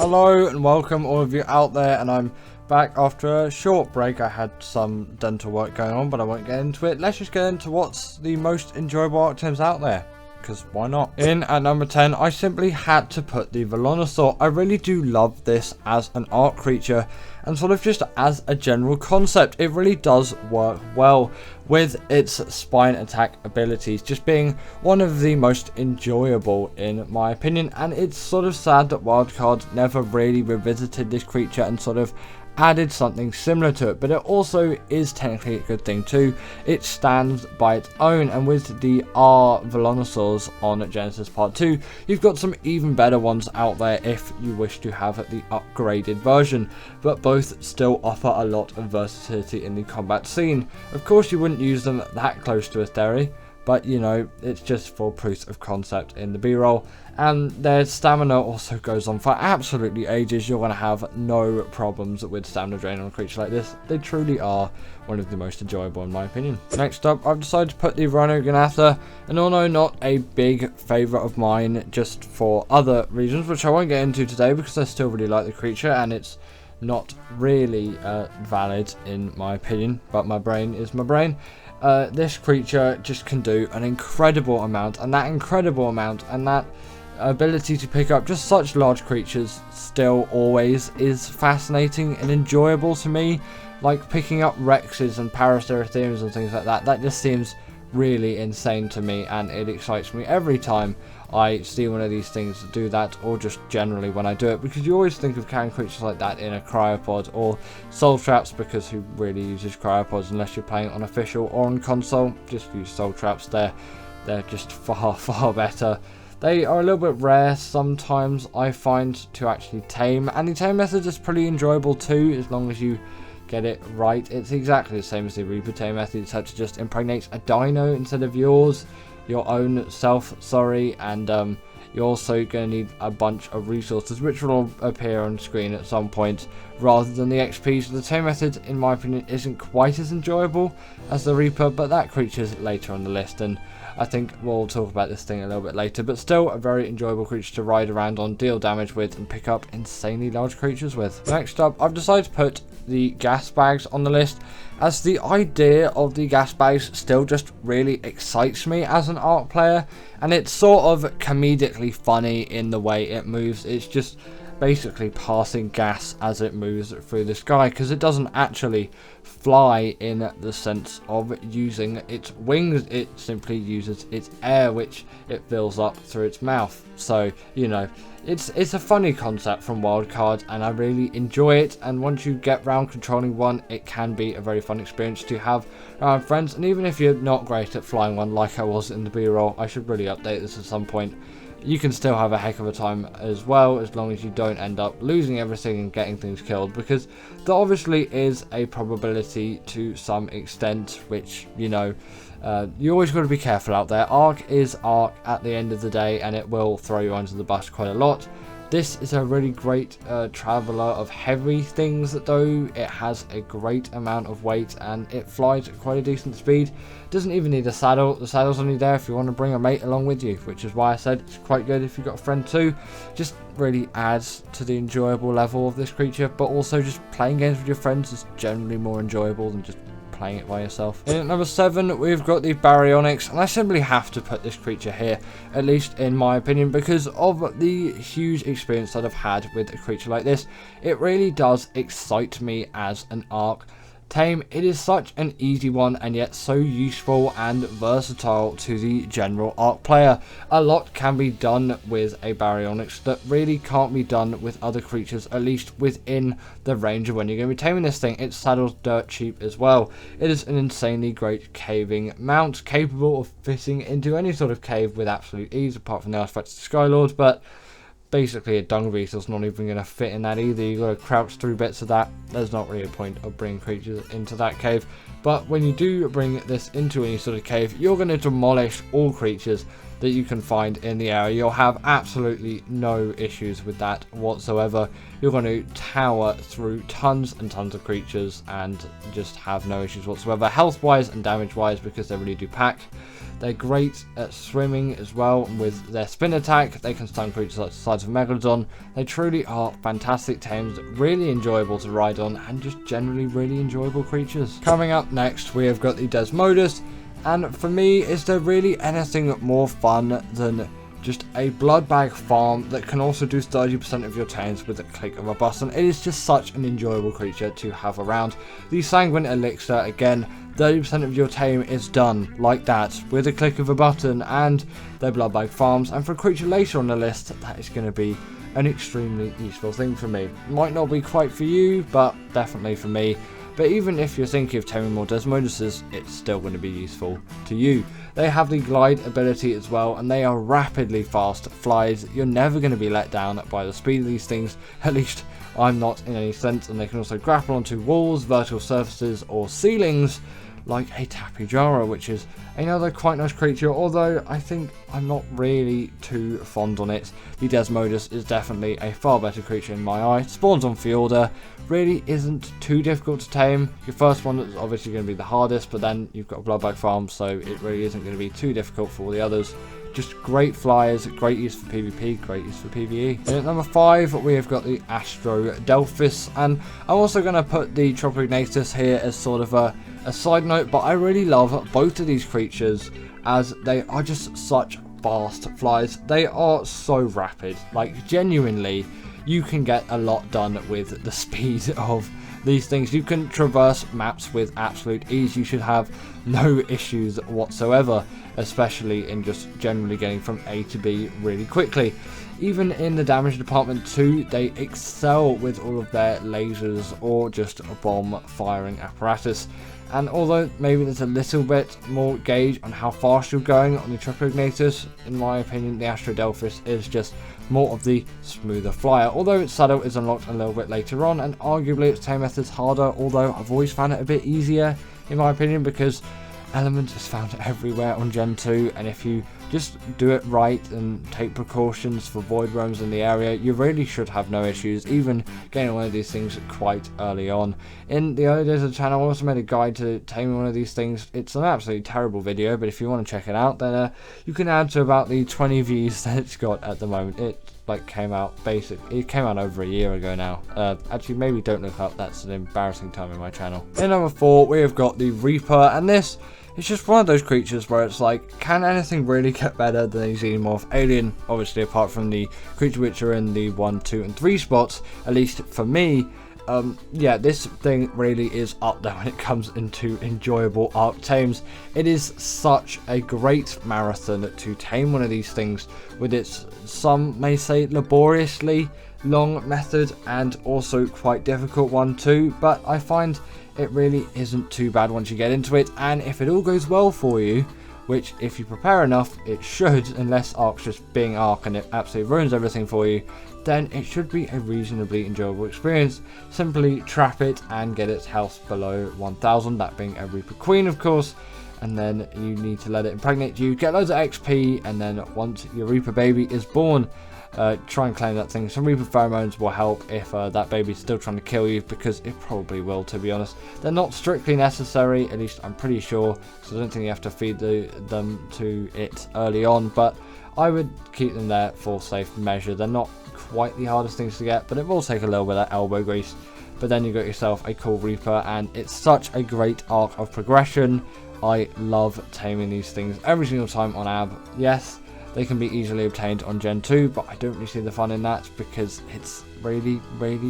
Hello and welcome all of you out there, and I'm back after a short break. I had some dental work going on, but I won't get into it. Let's just get into what's the most enjoyable Ark Tames out there, because why not? In at number 10, I simply had to put the Velonosaur. I really do love this as an Ark creature, and sort of just as a general concept. It really does work well with its spine attack abilities, just being one of the most enjoyable in my opinion. And it's sort of sad that Wildcard never really revisited this creature and sort of added something similar to it, but it also is technically a good thing too. It stands by its own, and with the R Velonosaurs on Genesis Part 2, you've got some even better ones out there if you wish to have the upgraded version, but both still offer a lot of versatility in the combat scene. Of course you wouldn't use them that close to a theory, but you know, it's just for proof of concept in the B-roll. And their stamina also goes on for absolutely ages. You're going to have no problems with stamina drain on a creature like this. They truly are one of the most enjoyable in my opinion. Next up, I've decided to put the Rog Ganatha, and although not a big favourite of mine, just for other reasons, which I won't get into today because I still really like the creature and it's not really valid in my opinion, but my brain is my brain. This creature just can do an incredible amount, and that ability to pick up just such large creatures still always is fascinating and enjoyable to me. Like picking up Rexes and Paraceratheums and things like that, that just seems really insane to me, and it excites me every time I see one of these things do that, or just generally when I do it, because you always think of carrying creatures like that in a cryopod or soul traps, because who really uses cryopods unless you're playing on official or on console? Just use soul traps. They're just far better. They are a little bit rare sometimes, I find, to actually tame, and the tame method is pretty enjoyable too, as long as you get it right. It's exactly the same as the Reaper tame method, except to just impregnate a dino instead of your own self, and you're also going to need a bunch of resources which will appear on screen at some point rather than the XP. So the tame method, in my opinion, isn't quite as enjoyable as the Reaper, but that creature's later on the list, and I think we'll talk about this thing a little bit later, but still a very enjoyable creature to ride around on, deal damage with, and pick up insanely large creatures with. Next up, I've decided to put the Gasbags on the list, as the idea of the Gasbags still just really excites me as an Ark player, and it's sort of comedically funny in the way it moves. It's just basically passing gas as it moves through the sky, because it doesn't actually fly in the sense of using its wings. It simply uses its air, which it fills up through its mouth. So you know, it's a funny concept from Wildcard, and I really enjoy it. And once you get round controlling one, it can be a very fun experience to have around friends. And even if you're not great at flying one like I was in the B-roll, I should really update this at some point, you can still have a heck of a time as well, as long as you don't end up losing everything and getting things killed, because there obviously is a probability to some extent, which, you know, you always got to be careful out there. Ark is Ark at the end of the day, and it will throw you under the bus quite a lot. This is a really great traveller of heavy things, though. It has a great amount of weight and it flies at quite a decent speed. Doesn't even need a saddle. The saddle's only there if you want to bring a mate along with you, which is why I said it's quite good if you've got a friend too. Just really adds to the enjoyable level of this creature, but also just playing games with your friends is generally more enjoyable than just playing it by yourself. In at number 7, we've got the Baronyx, and I simply have to put this creature here, at least in my opinion, because of the huge experience that I've had with a creature like this. It really does excite me as an Ark tame. It is such an easy one, and yet so useful and versatile to the general Ark player. A lot can be done with a Baronyx that really can't be done with other creatures, at least within the range of when you're going to be taming this thing. It's saddled dirt cheap as well. It is an insanely great caving mount, capable of fitting into any sort of cave with absolute ease, apart from the artifacts of the Skylord, but basically a dung beetle's not even going to fit in that either. You've got to crouch through bits of that. There's not really a point of bringing creatures into that cave. But when you do bring this into any sort of cave, you're going to demolish all creatures that you can find in the area. You'll have absolutely no issues with that whatsoever. You're going to tower through tons and tons of creatures and just have no issues whatsoever, health wise and damage wise, because they really do pack. They're great at swimming as well. With their spin attack, they can stun creatures like the size of Megalodon. They truly are fantastic tames, really enjoyable to ride on, and just generally really enjoyable creatures. Coming up next, we have got the Desmodus, and for me, is there really anything more fun than just a blood bag farm that can also do 30% of your tames with a click of a button? It is just such an enjoyable creature to have around. The Sanguine Elixir, again, 30% of your tame is done like that with a click of a button, and their blood bag farms. And for a creature later on the list, that is going to be an extremely useful thing for me. Might not be quite for you, but definitely for me. But even if you're thinking of taming more Desmoduses, it's still going to be useful to you. They have the glide ability as well, and they are rapidly fast flies. You're never going to be let down by the speed of these things, at least I'm not in any sense. And they can also grapple onto walls, vertical surfaces, or ceilings, like a Tapijara, which is another quite nice creature, although I think I'm not really too fond on it. The Desmodus is definitely a far better creature in my eye. Spawns on Fjorda, really isn't too difficult to tame. Your first one is obviously going to be the hardest, but then you've got a blood bag farm, so it really isn't going to be too difficult for all the others. Just great flyers, great use for PvP, great use for PvE. And at number 5, we have got the Astrodelphis, and I'm also going to put the Tropignatus here as sort of a side note, but I really love both of these creatures as they are just such fast flies. They are so rapid, like genuinely you can get a lot done with the speed of these things. You can traverse maps with absolute ease. You should have no issues whatsoever, especially in just generally getting from A to B really quickly. Even in the damage department too, they excel with all of their lasers or just bomb firing apparatus. And although maybe there's a little bit more gauge on how fast you're going on the Tropignatus, in my opinion the Astrodelphis is just more of the smoother flyer, although its saddle is unlocked a little bit later on, and arguably its tame method's harder, although I've always found it a bit easier in my opinion, because Element is found everywhere on Gen 2, and if you just do it right and take precautions for void roams in the area, you really should have no issues, even getting one of these things quite early on. In the early days of the channel, I also made a guide to taming one of these things. It's an absolutely terrible video, but if you want to check it out, then you can add to about the 20 views that it's got at the moment. It came out over a year ago now. Actually, maybe don't look up, that's an embarrassing time in my channel. In number 4, we have got the Reaper, and this is just one of those creatures where it's like, can anything really get better than a Xenomorph alien? Obviously, apart from the creature which are in the 1, 2, and 3 spots, at least for me. Yeah, this thing really is up there when it comes into enjoyable Ark Tames. It is such a great marathon to tame one of these things with its, some may say, laboriously long method, and also quite difficult one too, but I find it really isn't too bad once you get into it. And if it all goes well for you, which if you prepare enough it should, unless Ark's just being Ark and it absolutely ruins everything for you, then it should be a reasonably enjoyable experience. Simply trap it and get its health below 1000, that being a Reaper Queen of course, and then you need to let it impregnate you, get loads of XP, and then once your Reaper baby is born, try and claim that thing. Some Reaper pheromones will help if that baby's still trying to kill you, because it probably will, to be honest. They're not strictly necessary, at least I'm pretty sure, so I don't think you have to feed them to it early on, but I would keep them there for safe measure. They're not quite the hardest things to get, but it will take a little bit of elbow grease. But then you got yourself a cool Reaper, and it's such a great arc of progression. I love taming these things every single time on AB. Yes, they can be easily obtained on Gen 2, but I don't really see the fun in that, because it's really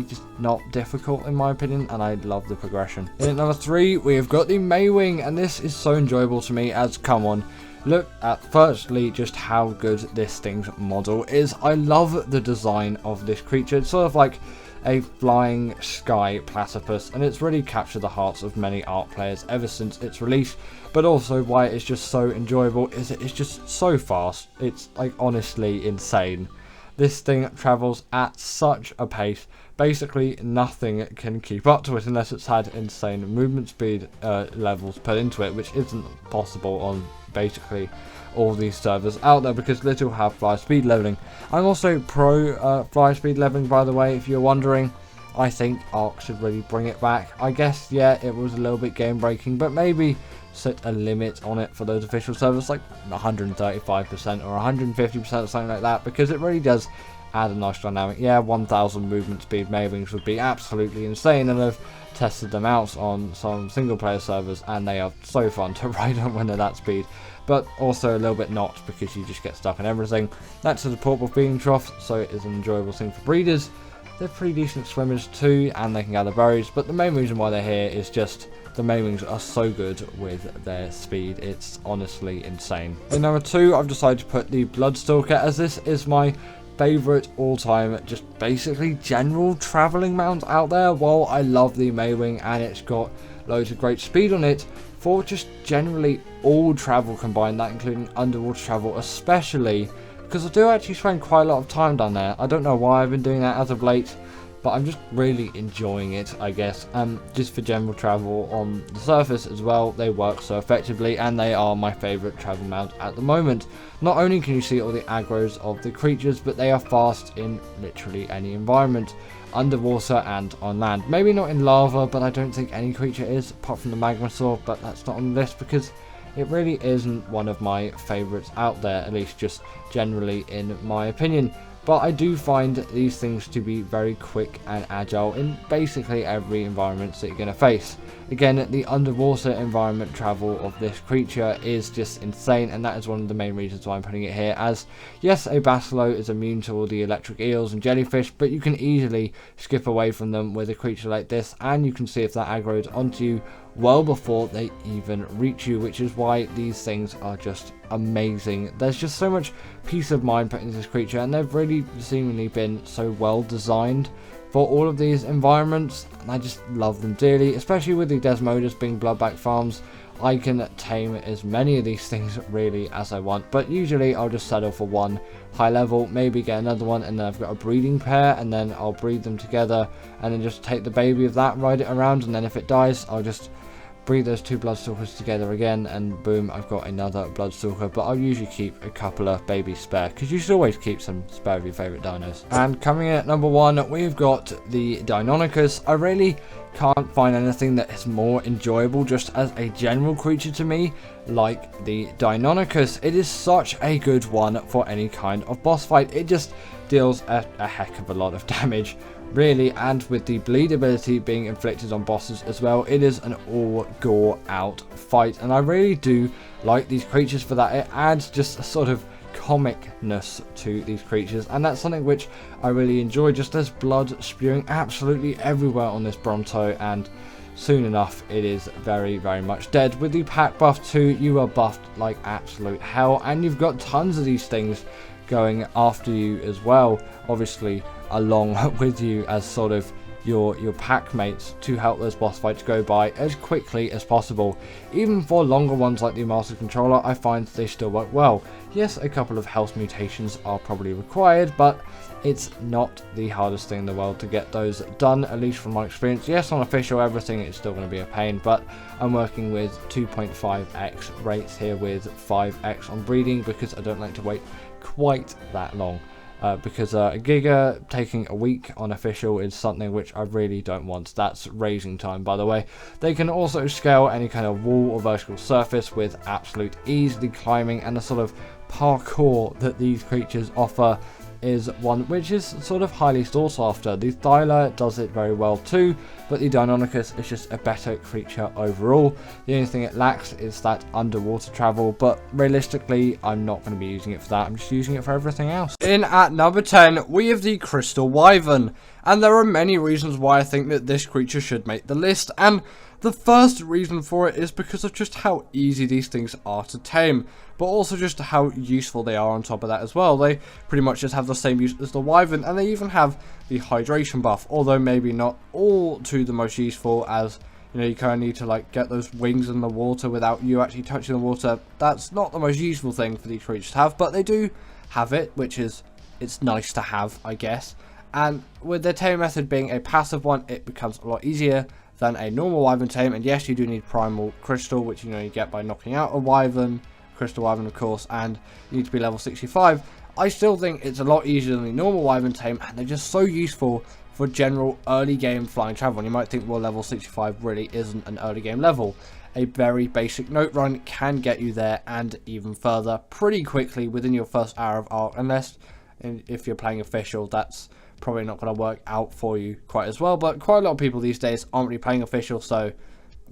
just not difficult in my opinion, and I love the progression. In at number 3, we have got the Mwing, and this is so enjoyable to me as, come on, look at firstly just how good this thing's model is. I love the design of this creature. It's sort of like a flying sky platypus, and it's really captured the hearts of many Ark players ever since its release. But also why it's just so enjoyable is it's just so fast. It's like honestly insane. This thing travels at such a pace. Basically, nothing can keep up to it unless it's had insane movement speed levels put into it, which isn't possible on basically all these servers out there because little have fly speed leveling. I'm also pro fly speed leveling, by the way, if you're wondering. I think Ark should really bring it back. I guess, yeah, it was a little bit game breaking, but maybe set a limit on it for those official servers, like 135% or 150% or something like that, because it really does add a nice dynamic. Yeah, 1000 movement speed Maywings would be absolutely insane, and I've tested them out on some single player servers and they are so fun to ride on when they're that speed, but also a little bit not, because you just get stuck on everything. That's a portable feeding trough, so it is an enjoyable thing for breeders. They're pretty decent swimmers too, and they can gather berries, but the main reason why they're here is just the Maywings are so good with their speed. It's honestly insane. In number 2, I've decided to put the Bloodstalker, as this is my favourite all-time, just basically general travelling mount out there. While I love the Maywing and it's got loads of great speed on it, for just generally all travel combined, that including underwater travel especially, because I do actually spend quite a lot of time down there. I don't know why I've been doing that as of late, but I'm just really enjoying it, I guess. Just for general travel on the surface as well, they work so effectively, and they are my favourite travel mount at the moment. Not only can you see all the aggros of the creatures, but they are fast in literally any environment, underwater and on land. Maybe not in lava, but I don't think any creature is, apart from the Magmasaur, but that's not on the list because it really isn't one of my favourites out there, at least just generally in my opinion. But I do find these things to be very quick and agile in basically every environment that you're going to face. Again, the underwater environment travel of this creature is just insane, and that is one of the main reasons why I'm putting it here, as yes, a Basilo is immune to all the electric eels and jellyfish, but you can easily skip away from them with a creature like this, and you can see if that aggroed onto you well before they even reach you, which is why these things are just amazing. There's just so much peace of mind put into this creature, and they've really seemingly been so well designed for all of these environments, and I just love them dearly, especially with the Desmodus being bloodback farms. I can tame as many of these things really as I want, but usually I'll just settle for one high level, maybe get another one, and then I've got a breeding pair, and then I'll breed them together, and then just take the baby of that, ride it around, and then if it dies, I'll just breed those two Bloodstalkers together again, and boom, I've got another Bloodstalker. But I'll usually keep a couple of babies spare, because you should always keep some spare of your favourite dinos. And coming in at number 1, we've got the Deinonychus. I really can't find anything that is more enjoyable just as a general creature to me like the Deinonychus. It is such a good one for any kind of boss fight. It just deals a heck of a lot of damage, really, and with the bleed ability being inflicted on bosses as well, it is an all gore out fight, and I really do like these creatures for that. It adds just a sort of comicness to these creatures, and that's something which I really enjoy. Just there's blood spewing absolutely everywhere on this Bronto, and soon enough it is very much dead. With the pack buff too, you are buffed like absolute hell, and you've got tons of these things going after you as well, obviously along with you as sort of your pack mates, to help those boss fights go by as quickly as possible. Even for longer ones like the Master Controller, I find they still work well. Yes, a couple of health mutations are probably required, but it's not the hardest thing in the world to get those done, at least from my experience. Yes, on official everything it's still going to be a pain, but I'm working with 2.5x rates here with 5x on breeding, because I don't like to wait quite that long. Because a Giga taking a week on official is something which I really don't want. That's raising time, by the way. They can also scale any kind of wall or vertical surface with absolute ease. The climbing and the sort of parkour that these creatures offer is one which is sort of highly sought after. The Thyla does it very well too, but the Deinonychus is just a better creature overall. The only thing it lacks is that underwater travel, but realistically I'm not going to be using it for that. I'm just using it for everything else. In at number 10, we have the Crystal Wyvern, and there are many reasons why I think that this creature should make the list, and the first reason for it is because of just how easy these things are to tame, but also just how useful they are on top of that as well. They pretty much just have the same use as the Wyvern, and they even have the hydration buff, although maybe not all too the most useful, as you know, you kind of need to like get those wings in the water without you actually touching the water. That's not the most useful thing for these creatures to have, but they do have it, which is it's nice to have, I guess. And with the tame method being a passive one, it becomes a lot easier than a normal Wyvern tame. And yes, you do need Primal Crystal, which you get by knocking out a Wyvern, Crystal Wyvern of course, and you need to be level 65. I still think it's a lot easier than the normal Wyvern tame, and they're just so useful for general early game flying travel. And you might think, well, level 65 really isn't an early game level. A very basic note run can get you there and even further pretty quickly within your first hour of Ark, unless if you're playing official, that's probably not going to work out for you quite as well. But quite a lot of people these days aren't really playing official, so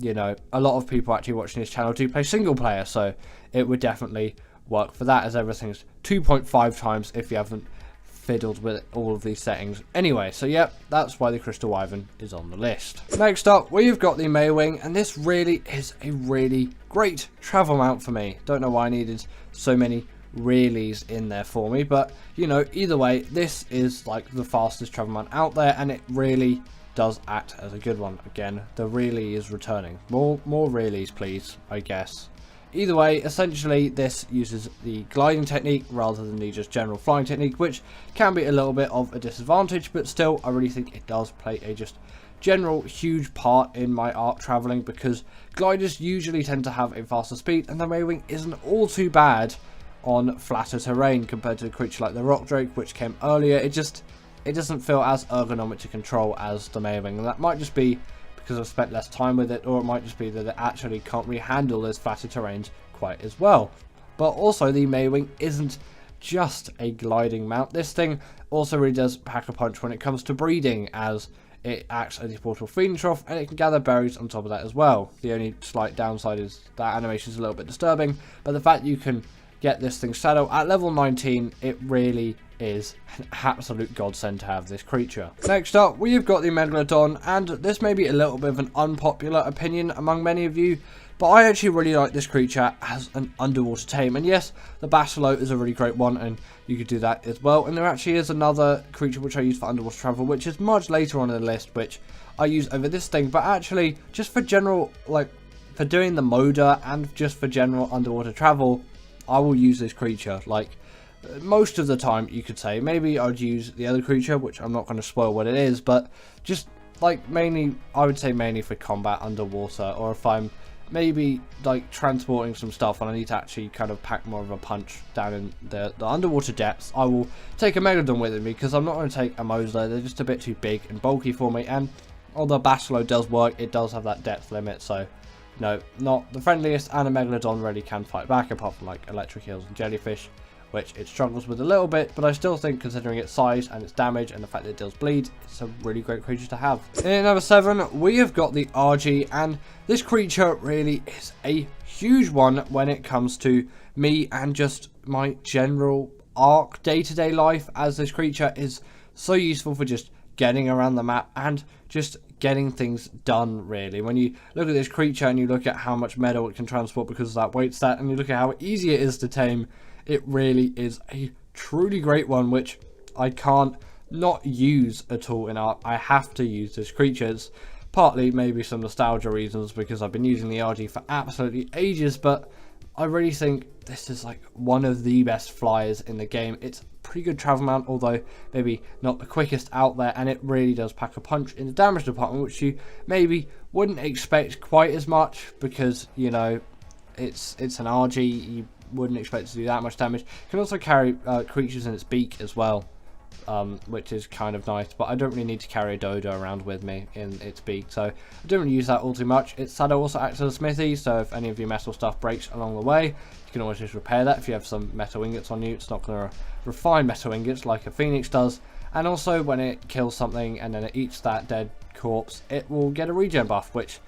a lot of people actually watching this channel do play single player, so it would definitely work for that, as everything's 2.5 times if you haven't fiddled with all of these settings. Anyway, so yep, that's why the Crystal Wyvern is on the list. Next up, we've got the Mwing, and this really is a really great travel mount for me. Don't know why I needed so many reallys in there for me, but either way, this is like the fastest travel mount out there, and it really does act as a good one. Again, the really is returning. More reallys, please, I guess. Either way, essentially this uses the gliding technique rather than the just general flying technique, which can be a little bit of a disadvantage, but still I really think it does play a just general huge part in my Ark traveling, because gliders usually tend to have a faster speed, and the Mwing isn't all too bad on flatter terrain compared to a creature like the Rock Drake, which came earlier. It doesn't feel as ergonomic to control as the Mwing, and that might just be because I've spent less time with it, or it might just be that it actually can't really handle those flatter terrains quite as well. But also, the Mwing isn't just a gliding mount. This thing also really does pack a punch when it comes to breeding, as it acts as a portable feeding trough, and it can gather berries on top of that as well. The only slight downside is that animation is a little bit disturbing, but the fact you can get this thing shadow at level 19, it really is an absolute godsend to have this creature. Next up, we've got the Megalodon, and this may be a little bit of an unpopular opinion among many of you, but I actually really like this creature as an underwater tame. And yes, the Basilote is a really great one, and you could do that as well. And there actually is another creature which I use for underwater travel, which is much later on in the list, which I use over this thing. But actually, just for general, for doing the Moda and just for general underwater travel, I will use this creature. Most of the time, you could say. Maybe I'd use the other creature, which I'm not going to spoil what it is, but just mainly, I would say mainly for combat underwater, or if I'm maybe transporting some stuff and I need to actually kind of pack more of a punch down in the underwater depths, I will take a Megalodon with me, because I'm not going to take a Moda. They're just a bit too big and bulky for me, and although Basilote does work, it does have that depth limit, so no, not the friendliest, and a Megalodon really can fight back, apart from electric eels and jellyfish, which it struggles with a little bit, but I still think, considering its size and its damage and the fact that it deals bleed, it's a really great creature to have. In number 7, we have got the RG, and this creature really is a huge one when it comes to me and just my general Ark day-to-day life, as this creature is so useful for just getting around the map and just getting things done, really. When you look at this creature and you look at how much metal it can transport because of that weight stat, and you look at how easy it is to tame, it really is a truly great one, which I can't not use at all in Ark. I have to use this creature. It's partly maybe some nostalgia reasons, because I've been using the RG for absolutely ages, but I really think this is one of the best flyers in the game. It's a pretty good travel mount, although maybe not the quickest out there, and it really does pack a punch in the damage department, which you maybe wouldn't expect quite as much, because it's an RG. You wouldn't expect it to do that much damage. It can also carry creatures in its beak as well, which is kind of nice, but I don't really need to carry a Dodo around with me in its beak, so I don't really use that all too much. Its saddle also acts as a smithy, so if any of your metal stuff breaks along the way, you can always just repair that. If you have some metal ingots on you, it's not going to refine metal ingots like a Phoenix does. And also, when it kills something and then it eats that dead corpse, it will get a regen buff, which,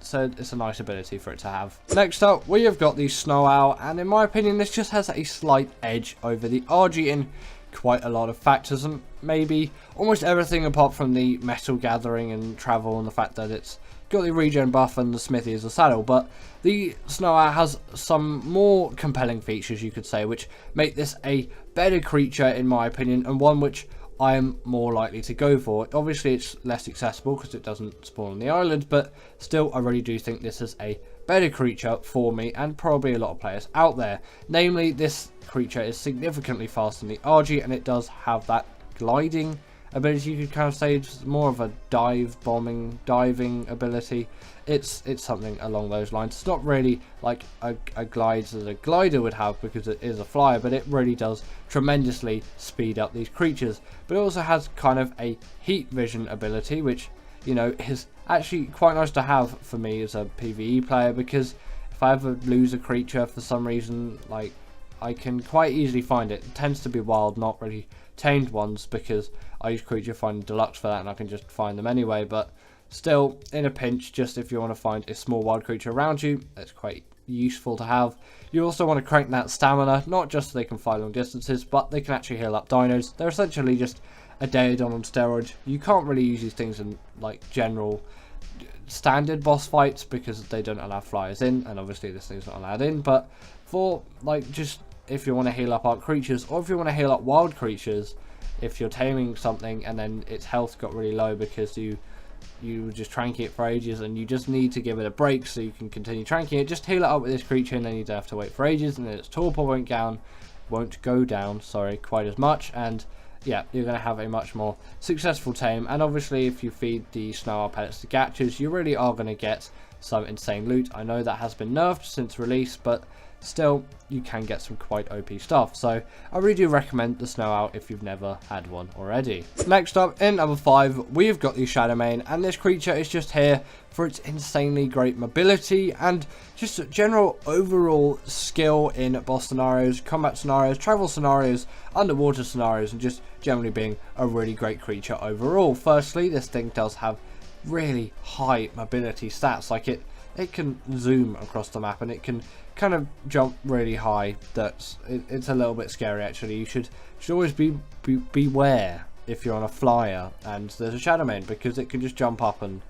so it's a nice ability for it to have. Next up, we have got the Snow Owl, and in my opinion, this just has a slight edge over the RG in quite a lot of factors, and maybe almost everything apart from the metal gathering and travel, and the fact that it's got the regen buff and the smithy as a saddle. But the Snow Owl has some more compelling features, you could say, which make this a better creature in my opinion, and one which I am more likely to go for. Obviously, it's less accessible because it doesn't spawn on the island, but still, I really do think this is a better creature for me and probably a lot of players out there. Namely, this creature is significantly faster than the RG, and it does have that gliding ability. You could kind of say it's more of a diving ability. It's something along those lines. It's not really like a glide as a glider would have, because it is a flyer, but it really does tremendously speed up these creatures. But it also has kind of a heat vision ability, which, you know, is actually quite nice to have for me as a PvE player, because if I ever lose a creature for some reason, like, I can quite easily find it. It tends to be wild, not really tamed ones, because I use creature find deluxe for that and I can just find them anyway. But still, in a pinch, just if you want to find a small wild creature around you, it's quite useful to have. You also want to crank that stamina, not just so they can fly long distances, but they can actually heal up dinos. They're essentially just a Daedon on steroids. You can't really use these things in like general standard boss fights because they don't allow flyers in, and obviously this thing's not allowed in. But for like just if you want to heal up Ark creatures, or if you want to heal up wild creatures, if you're taming something and then its health got really low because you just trank it for ages and you just need to give it a break so you can continue tranking it, just heal it up with this creature, and then you don't have to wait for ages, and then its torpor won't go down quite as much, and yeah, you're going to have a much more successful tame. And obviously if you feed the snow owl pellets to Gatchers, you really are going to get some insane loot. I know that has been nerfed since release, but still, you can get some quite OP stuff. So I really do recommend the Snow Owl if you've never had one already. Next up, in number 5, we've got the Shadowmane, and this creature is just here for its insanely great mobility and just general overall skill in boss scenarios, combat scenarios, travel scenarios, underwater scenarios, and just generally being a really great creature overall. Firstly, this thing does have really high mobility stats. Like it can zoom across the map, and it can kind of jump really high. It's a little bit scary actually. You should always beware if you're on a flyer and there's a Shadowmane, because it can just jump up and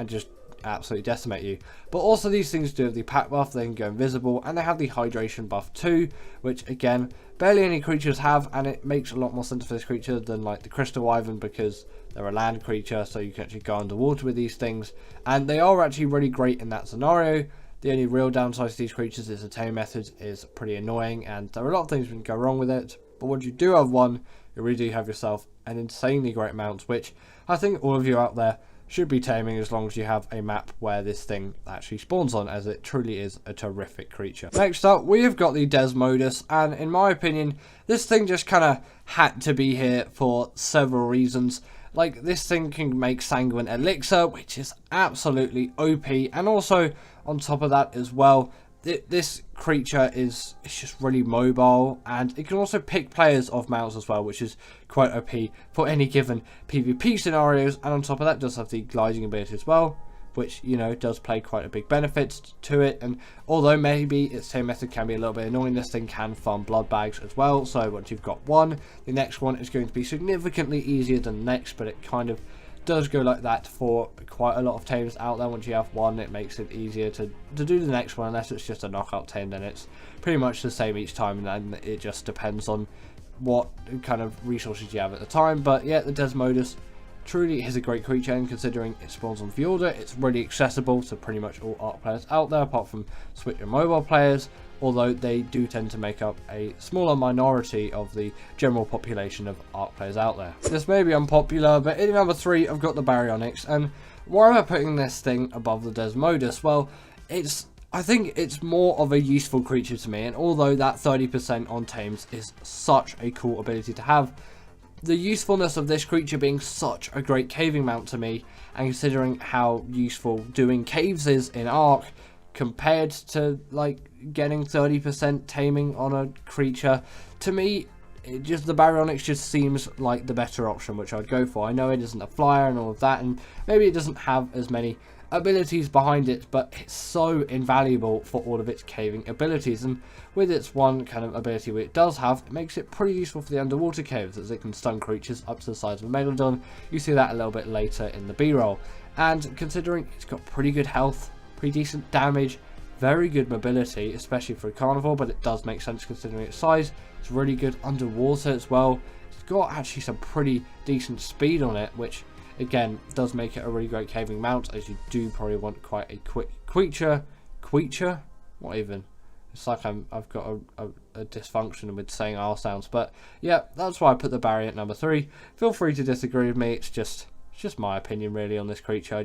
just absolutely decimate you. But also these things do have the pack buff, they can go invisible, and they have the hydration buff too, which again barely any creatures have, and it makes a lot more sense for this creature than like the Crystal Wyvern, because they're a land creature, so you can actually go underwater with these things, and they are actually really great in that scenario. The only real downside to these creatures is the tame method is pretty annoying, and there are a lot of things that can go wrong with it. But once you do have one, you really do have yourself an insanely great mount, which I think all of you out there should be taming, as long as you have a map where this thing actually spawns on, as it truly is a terrific creature. Next up, we have got the Desmodus, and in my opinion, this thing just kind of had to be here for several reasons. Like, this thing can make Sanguine Elixir, which is absolutely OP, and also on top of that as well, this creature is just really mobile, and it can also pick players off mounts as well, which is quite OP for any given PvP scenarios. And on top of that, it does have the gliding ability as well, which, you know, does play quite a big benefit to it. And although maybe its tame method can be a little bit annoying, this thing can farm Bloodbags as well. So once you've got one, the next one is going to be significantly easier than the next, but it kind of does go like that for quite a lot of tames out there. Once you have one, it makes it easier to do the next one, unless it's just a knockout tame, then it's pretty much the same each time, and then it just depends on what kind of resources you have at the time. But yeah, the Desmodus truly is a great creature, and considering it spawns on Fjorda, it's really accessible to pretty much all Ark players out there, apart from Switch and mobile players, although they do tend to make up a smaller minority of the general population of Ark players out there. This may be unpopular, but in number 3 I've got the Baronyx, and why am I putting this thing above the Desmodus? Well, I think it's more of a useful creature to me, and although that 30% on tames is such a cool ability to have, the usefulness of this creature being such a great caving mount to me, and considering how useful doing caves is in Ark compared to like getting 30% taming on a creature, to me the Baronyx just seems like the better option, which I'd go for. I know it isn't a flyer and all of that, and maybe it doesn't have as many abilities behind it, but it's so invaluable for all of its caving abilities, and with its one kind of ability which it does have, it makes it pretty useful for the underwater caves, as it can stun creatures up to the size of a Megalodon. You see that a little bit later in the B-roll, and considering it's got pretty good health, pretty decent damage, very good mobility, especially for a carnivore, but it does make sense considering its size. It's really good underwater as well. It's got actually some pretty decent speed on it, which again does make it a really great caving mount, as you do probably want quite a quick creature. Tweecher? What even? It's like I've got a dysfunction with saying R sounds. But yeah, that's why I put the Barry at number 3. Feel free to disagree with me. It's just my opinion really on this creature.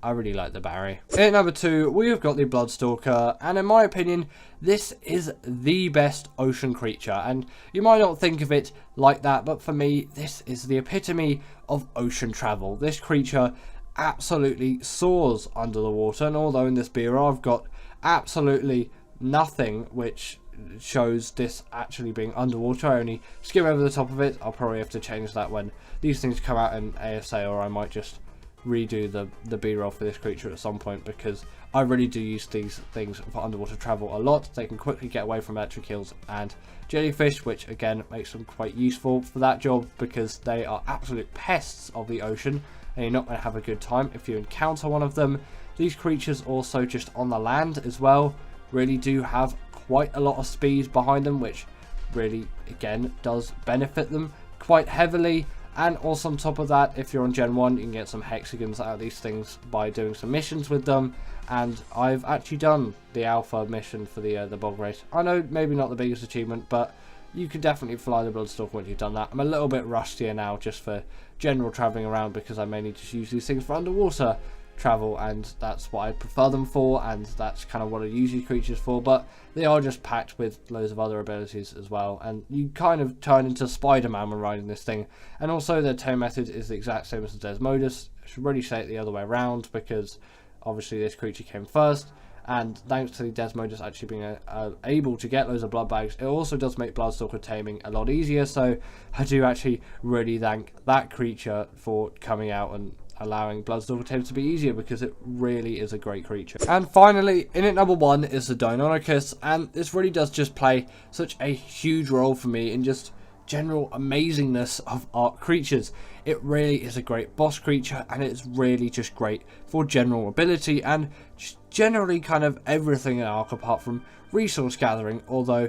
I really like the Barry. At number 2, we have got the Bloodstalker, and in my opinion, this is the best ocean creature. And you might not think of it like that, but for me, this is the epitome of ocean travel. This creature absolutely soars under the water, and although in this bureau I've got absolutely nothing which shows this actually being underwater, I only skim over the top of it. I'll probably have to change that when these things come out in ASA, or I might just redo the B-roll for this creature at some point, because I really do use these things for underwater travel a lot. They can quickly get away from electric eels and jellyfish, which again makes them quite useful for that job, because they are absolute pests of the ocean and you're not going to have a good time if you encounter one of them. These creatures also just on the land as well really do have quite a lot of speed behind them, which really again does benefit them quite heavily. And also on top of that, if you're on Gen 1, you can get some hexagons out of these things by doing some missions with them. And I've actually done the alpha mission for the bog race. I know maybe not the biggest achievement, but you can definitely fly the Bloodstalker once you've done that. I'm a little bit rustier now just for general travelling around, because I mainly just use these things for underwater travel, and that's what I prefer them for, and that's kind of what I use these creatures for. But they are just packed with loads of other abilities as well, and you kind of turn into Spider-Man when riding this thing. And also their tame method is the exact same as the Desmodus. I should really say it the other way around, because obviously this creature came first, and thanks to the Desmodus actually being able to get loads of blood bags, it also does make Bloodstalker taming a lot easier. So I do actually really thank that creature for coming out and allowing Bloodstalker tames to be easier, because it really is a great creature. And finally, in at number 1 is the Deinonychus, and this really does just play such a huge role for me in just general amazingness of Ark creatures. It really is a great boss creature, and it's really just great for general ability and just generally kind of everything in Ark apart from resource gathering, although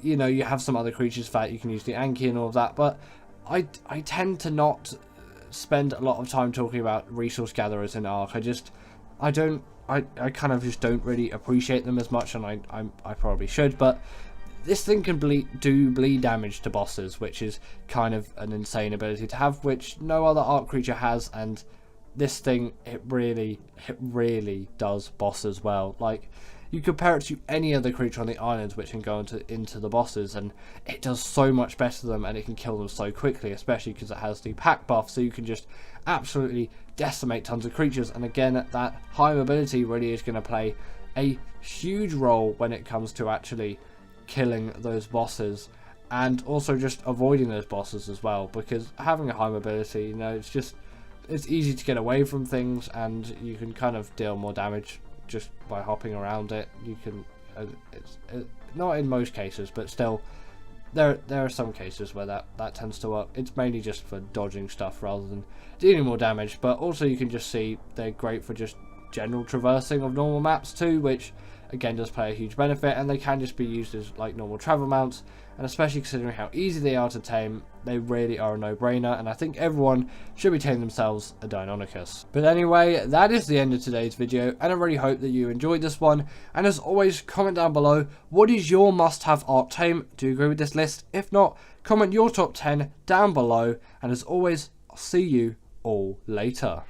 you know you have some other creatures that you can use the Anki and all of that. But I tend to not spend a lot of time talking about resource gatherers in Ark. I kind of just don't really appreciate them as much, and I probably should. But this thing can do bleed damage to bosses, which is kind of an insane ability to have, which no other Ark creature has. And this thing, it really does bosses well. Like, you compare it to any other creature on the islands which can go into the bosses, and it does so much better than them, and it can kill them so quickly, especially because it has the pack buff, so you can just absolutely decimate tons of creatures. And again, that high mobility really is going to play a huge role when it comes to actually killing those bosses, and also just avoiding those bosses as well, because having a high mobility, you know, it's easy to get away from things, and you can kind of deal more damage just by hopping around it. You can it's not in most cases, but still there are some cases where that tends to work. It's mainly just for dodging stuff rather than dealing more damage. But also you can just see they're great for just general traversing of normal maps too, which again does play a huge benefit, and they can just be used as like normal travel mounts. And especially considering how easy they are to tame, they really are a no-brainer, and I think everyone should be taming themselves a Deinonychus. But anyway, that is the end of today's video, and I really hope that you enjoyed this one. And as always, comment down below, what is your must-have Ark tame? Do you agree with this list? If not, comment your top 10 down below, and as always, I'll see you all later.